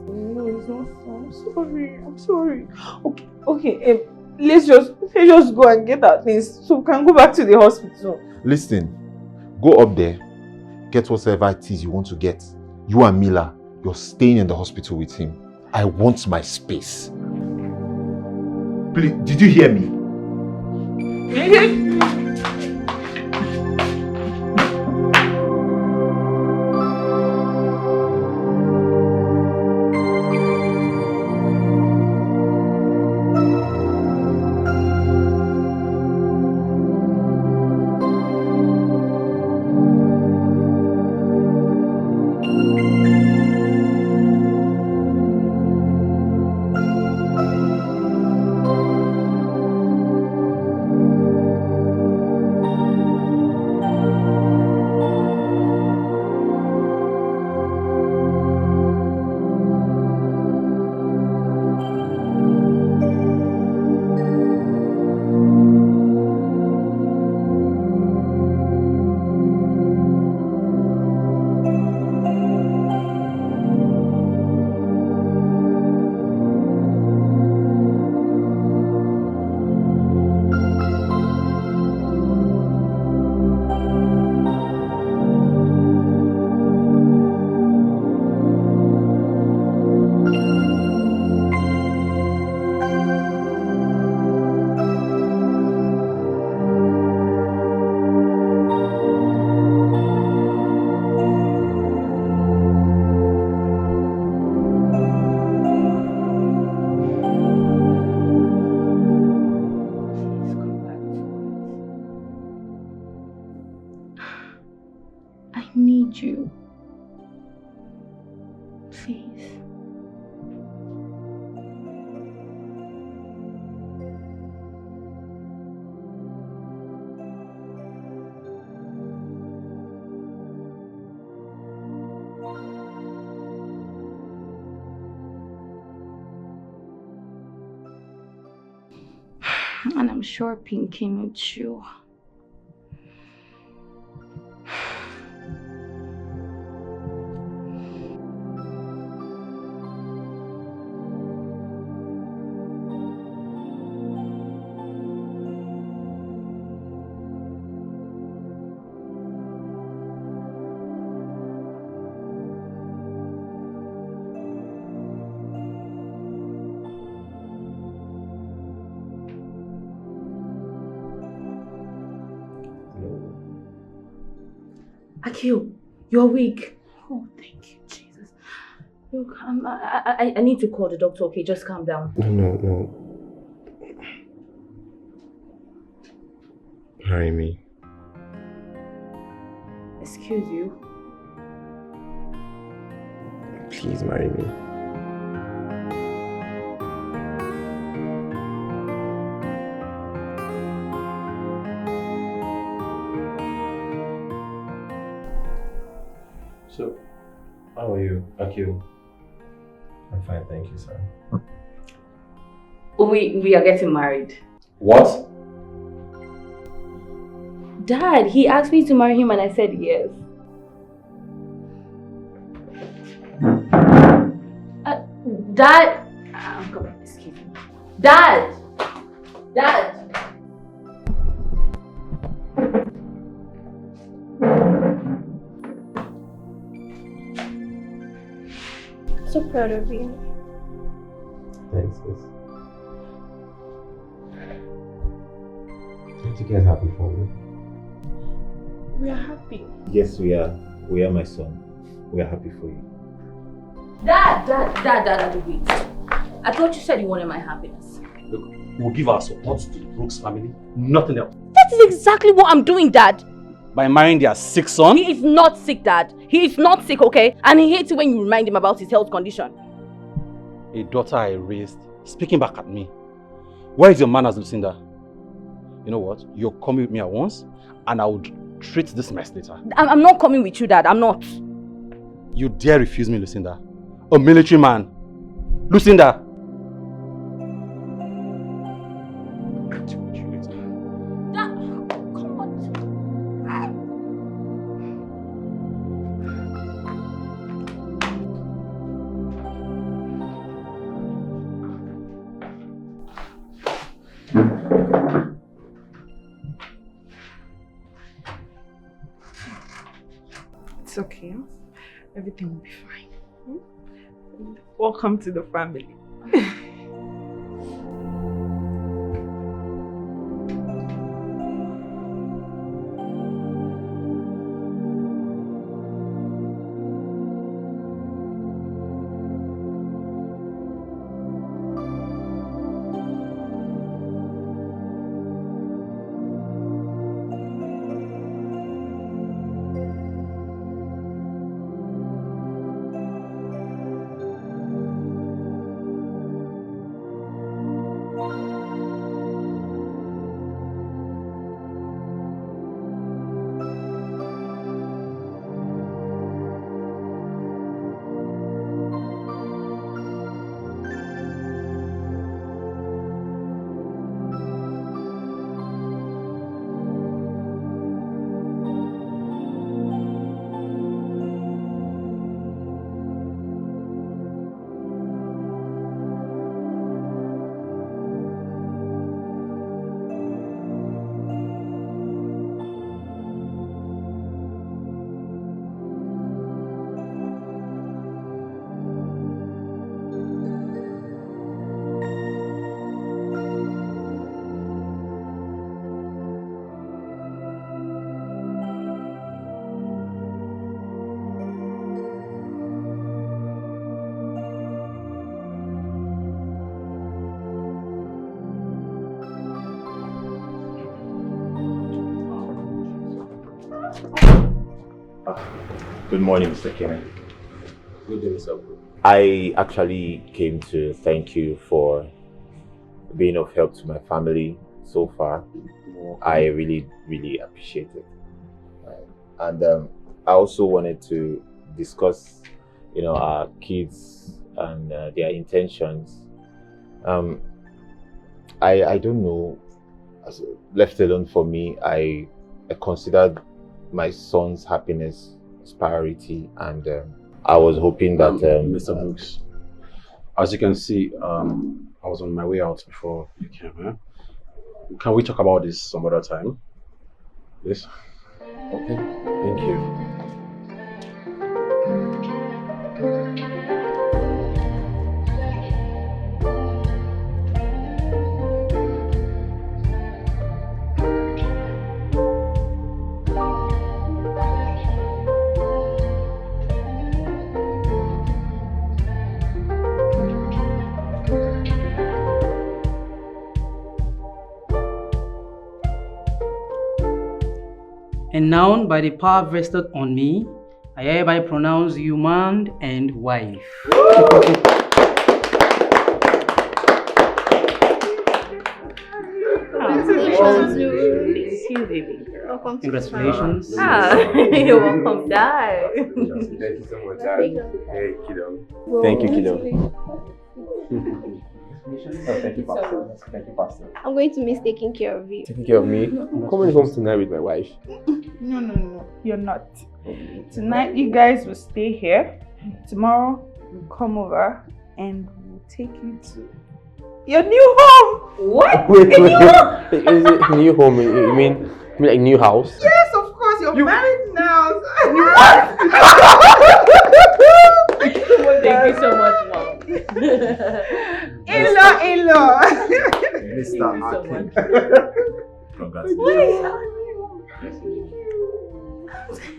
No, it's not. I'm sorry. I'm sorry. Okay. Let's just go and get our things so we can go back to the hospital. Listen, go up there, get whatever it is you want to get. You and Mila, you're staying in the hospital with him. I want my space. Please, did you hear me? You. Please. And I'm sure Pinky needs you. Akil, you're weak. Oh, thank you, Jesus. Look, I need to call the doctor, okay? Just calm down. No. Marry me. Excuse you? Please marry me. So, how are you, Akil? I'm fine, thank you, sir. We are getting married. What? Dad, he asked me to marry him and I said yes. Dad! Come on, excuse me. Dad! So proud of you. Thanks, sis. Aren't you guys happy for me? We are happy. Yes, we are. We are, my son. We are happy for you. Dad, wait. I thought you said you wanted my happiness. Look, we'll give our support to the Brooks family, nothing else. That is exactly what I'm doing, Dad. By marrying their sick son? He is not sick, Dad. He is not sick, okay? And he hates it when you remind him about his health condition. A daughter I raised, speaking back at me. Where is your manners, Lucinda? You know what? You're coming with me at once, and I would treat this mess later. I'm not coming with you, Dad. I'm not. You dare refuse me, Lucinda? A military man. Lucinda! It's okay. Everything will be fine. Welcome to the family. Good morning, Mr. Kenny. Good day, Mr. Bro. I actually came to thank you for being of help to my family so far. I really, really appreciate it. And I also wanted to discuss, our kids and their intentions. I don't know, left alone for me, I considered my son's happiness as priority, and I was hoping that Mr. Brooks, as you can see, I was on my way out before you came here. Can we talk about this some other time? Yes? Okay, thank you. And now, by the power vested on me, I hereby pronounce you man and wife. Congratulations, Thank you, baby. Welcome to Congratulations. You're welcome, Dad. Thank you so much, Dad. Hey, kiddo. Thank you, kiddo. Thank you, Pastor. Thank you, Pastor. I'm going to miss taking care of you. Taking care of me. I'm coming home tonight with my wife. No, you're not. Tonight you guys will stay here. Tomorrow we'll come over and we'll take you to your new home. What? Wait. Is it new home? You mean like new house? Yes, of course. You're married now. Thank you so much, Mom. In-law. Mr. Akil. Congratulations.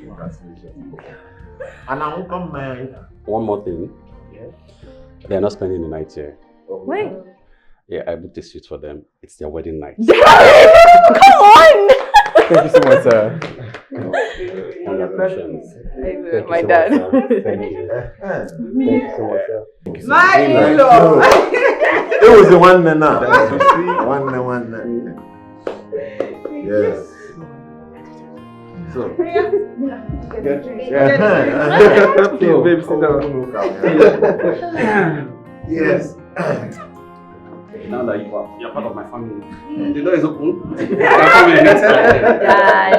Congratulations. And I will come married. One more thing. Yeah. They're not spending the night here. Wait. Yeah, I booked a suite for them. It's their wedding night. Come on! Thank you so much, sir. Congratulations. Thank My you so dad. much, sir. Thank you. Thank you so much, sir. My in-law. It was the one now. One. Yes. So. Please, baby, sit down. Yes. Now that you're part of my family, the door is open. I'm coming next time.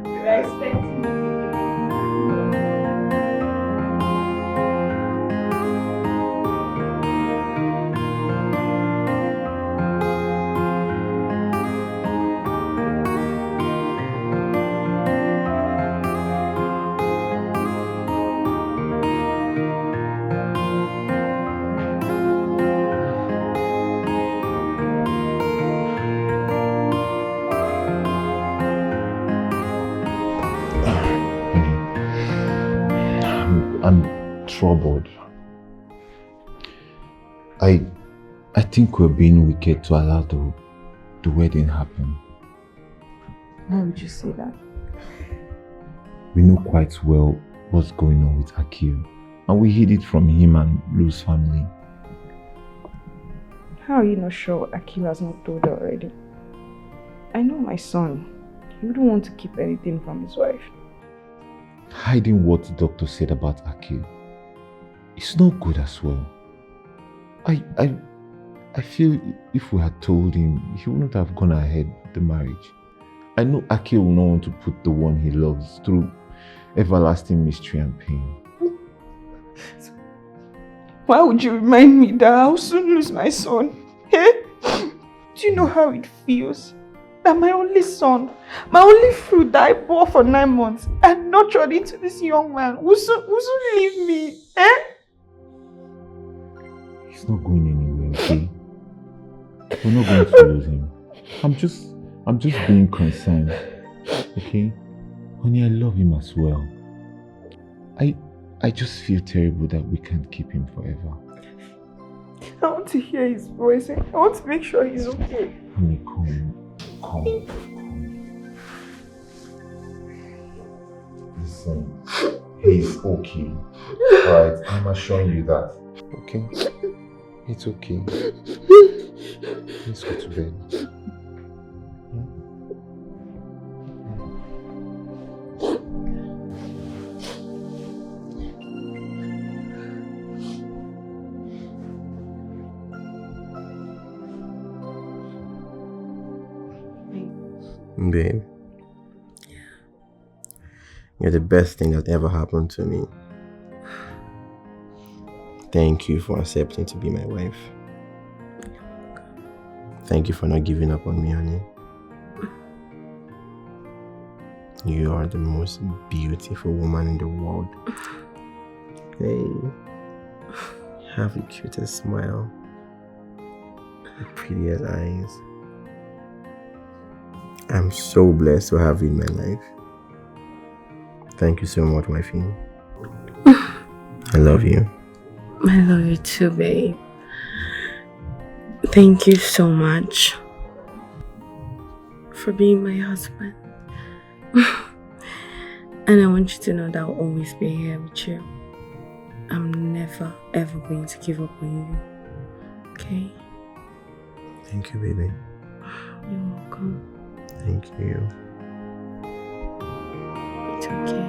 We're expecting you. I'm troubled. I think we're being wicked to allow the wedding happen. Why would you say that? We know quite well what's going on with Akil, and we hid it from him and Lou's family. How are you not sure Akil has not told her already? I know my son. He wouldn't want to keep anything from his wife. Hiding what the doctor said about Akil is not good as well. I feel if we had told him, he wouldn't have gone ahead with the marriage. I know Akil will not want to put the one he loves through everlasting mystery and pain. Why would you remind me that I'll soon lose my son? Eh? Do you know how it feels? That my only son, my only fruit that I bore for 9 months and nurtured into this young man will soon leave me, eh? He's not going anywhere, okay? We're not going to lose him. I'm just being concerned, okay? Honey, I love him as well. I just feel terrible that we can't keep him forever. I want to hear his voice. I want to make sure he's okay. Honey, come. Listen, he's okay. Alright, I'm assuring you that. Okay? It's okay. Let's go to bed. Babe, you're the best thing that ever happened to me. Thank you for accepting to be my wife. Thank you for not giving up on me, honey. You are the most beautiful woman in the world. Hey, you have the cutest smile, the prettiest eyes. I'm so blessed to have you in my life. Thank you so much, wifey. I love you. I love you too, babe. Thank you so much for being my husband. And I want you to know that I'll always be here with you. I'm never ever going to give up on you. Okay? Thank you, baby. You're welcome. Thank you. It's okay.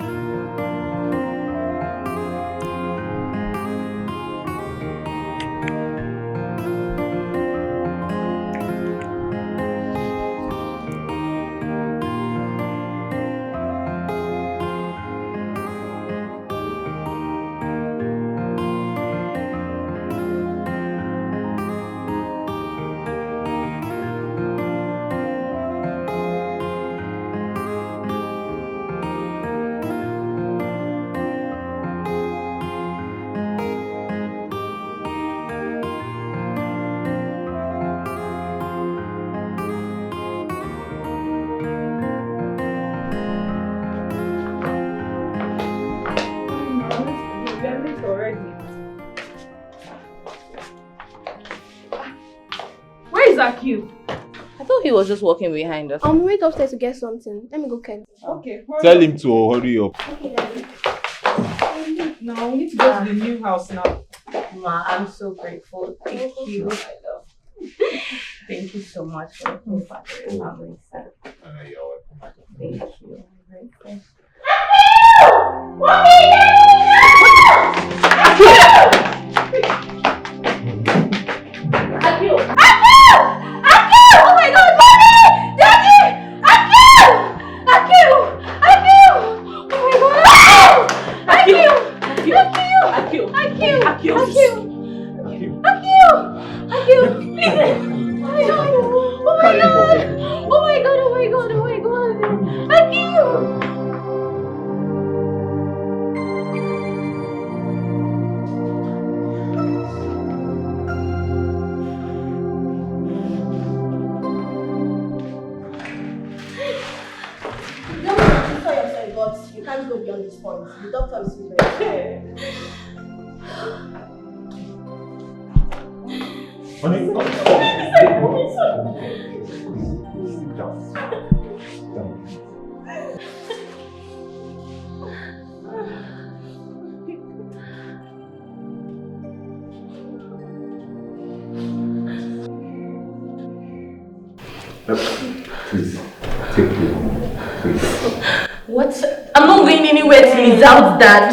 Akil? I thought he was just walking behind us. Wait upstairs to get something. Let me go, Ken. Okay. Tell him to hurry up. Okay, Daddy. Now we need to go to the new house now. Ma, I'm so grateful. Thank you, my love. Thank you so much for the whole family, sir. Thank you. I'm grateful. Akil! Akil! Oh my God, Mommy! Daddy! Akil! Akil! Akil! Oh my God! Akil! Akil! Akil! Akil! Akil! Akil! Please! Oh my God! Oh my God! Oh my God! Oh my God! Oh my God! Akil! Sorry, but you can't go beyond this point. The doctor is still very Honey, please, take it. Please. What? I'm not going anywhere till it's out, Dad.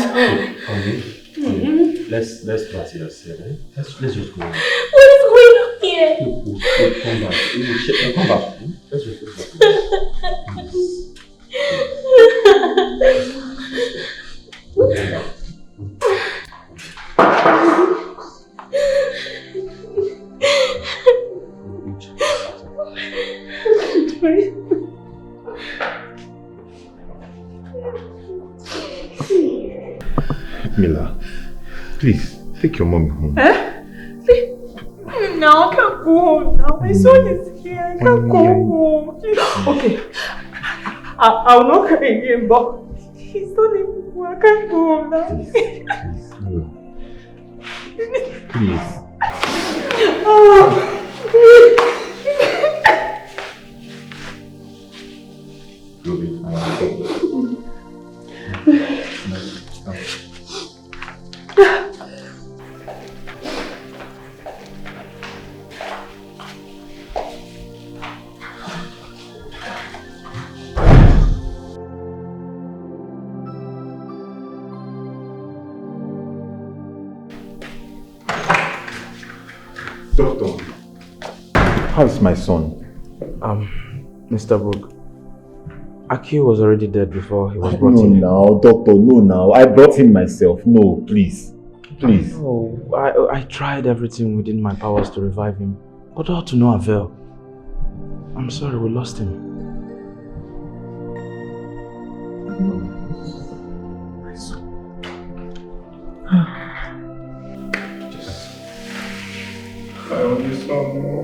Let's try to yourself. Let's just go. What is going on here? We'll come back. We'll come back. Let's just go. Mila, please, take your mommy home. Now I can't go home now. My son is here. I can't go home. Okay. I'll not cry again, but he's not even I can't go home now. Please, Mila. Please. You'll be fine. Doctor, how's my son? Mr. Brook, Akil was already dead before he was brought No, in. now, doctor, no, now. I brought him myself. No, please. Please. No, I tried everything within my powers to revive him, but all to no avail. I'm sorry, we lost him. My son. I only saw more.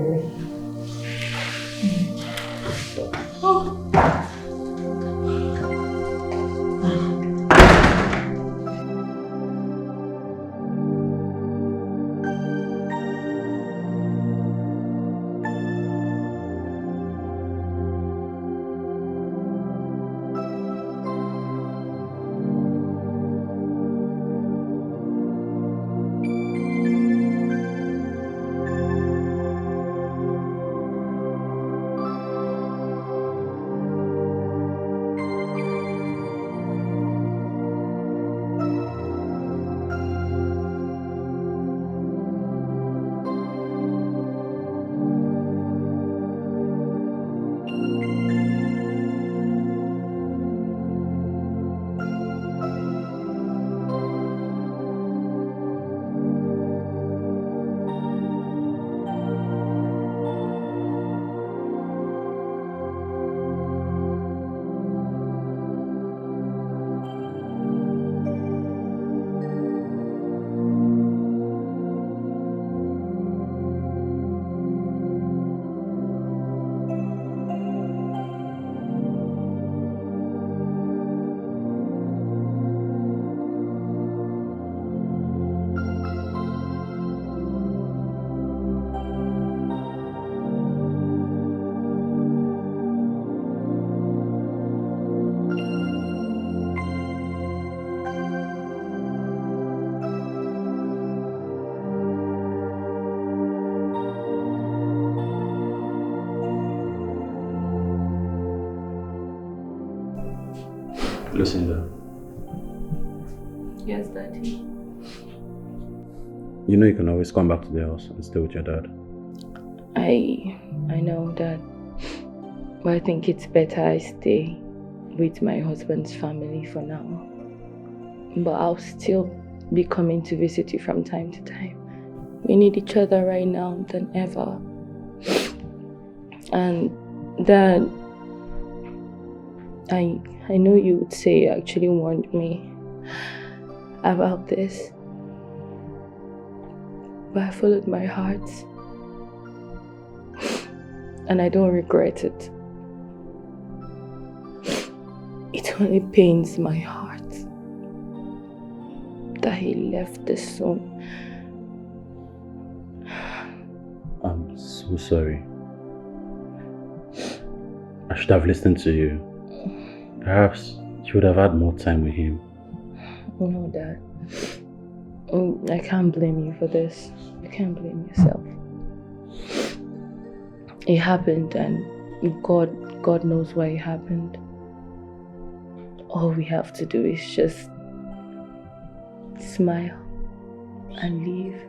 Lucinda, Yes, Daddy. you know you can always come back to the house and stay with your dad. I know that, but I think it's better I stay with my husband's family for now. But I'll still be coming to visit you from time to time. We need each other right now than ever. And Dad, I know you would say you actually warned me about this, but I followed my heart. And I don't regret it. It only pains my heart that he left this soon. I'm so sorry. I should have listened to you. Perhaps you would have had more time with him. No, Dad. I can't blame you for this. You can't blame yourself. It happened, and God knows why it happened. All we have to do is just smile and leave.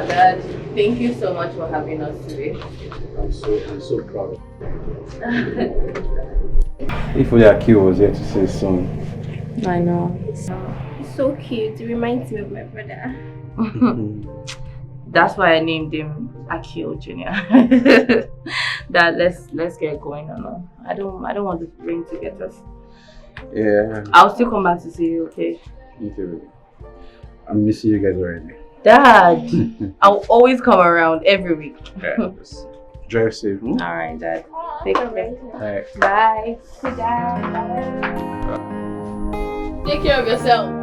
Dad, thank you so much for having us today. I'm so proud. If only Akil was here to say something. I know. It's so cute. It reminds me of my brother. That's why I named him Akil Jr. Dad, let's get going now. I don't want the rain to get us. Yeah. I'll still come back to see you, okay? Me too. I'm missing you guys already. Dad, I'll always come around every week. Yeah, just drive safe. Hmm? Alright, Dad. Take care. Alright. Bye. Dad. Bye. Take care of yourself.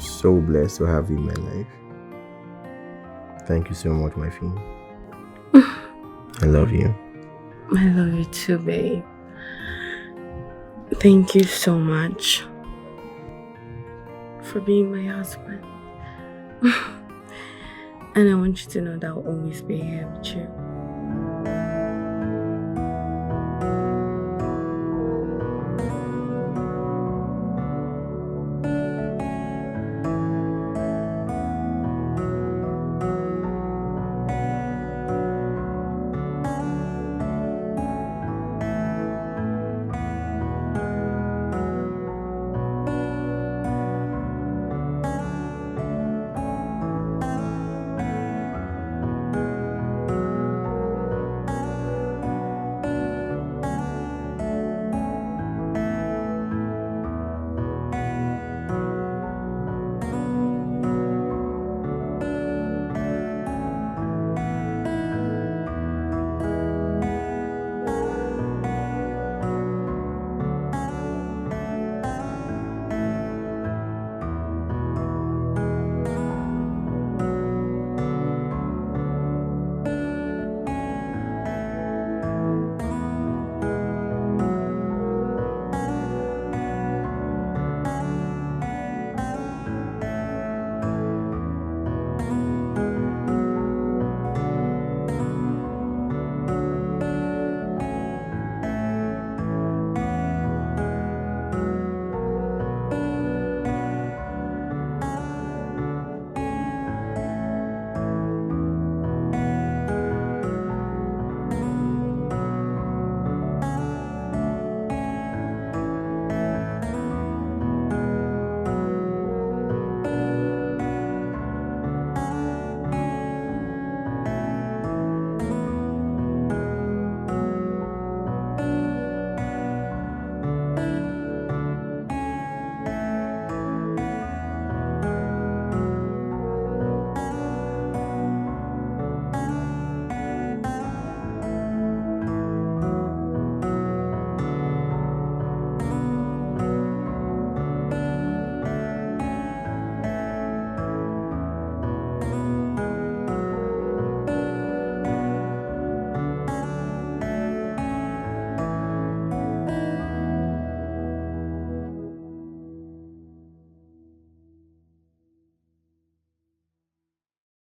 So blessed to have you in my life. Thank you so much, my Finn. I love you. I love you too, babe. Thank you so much for being my husband. And I want you to know that I'll always be here with you.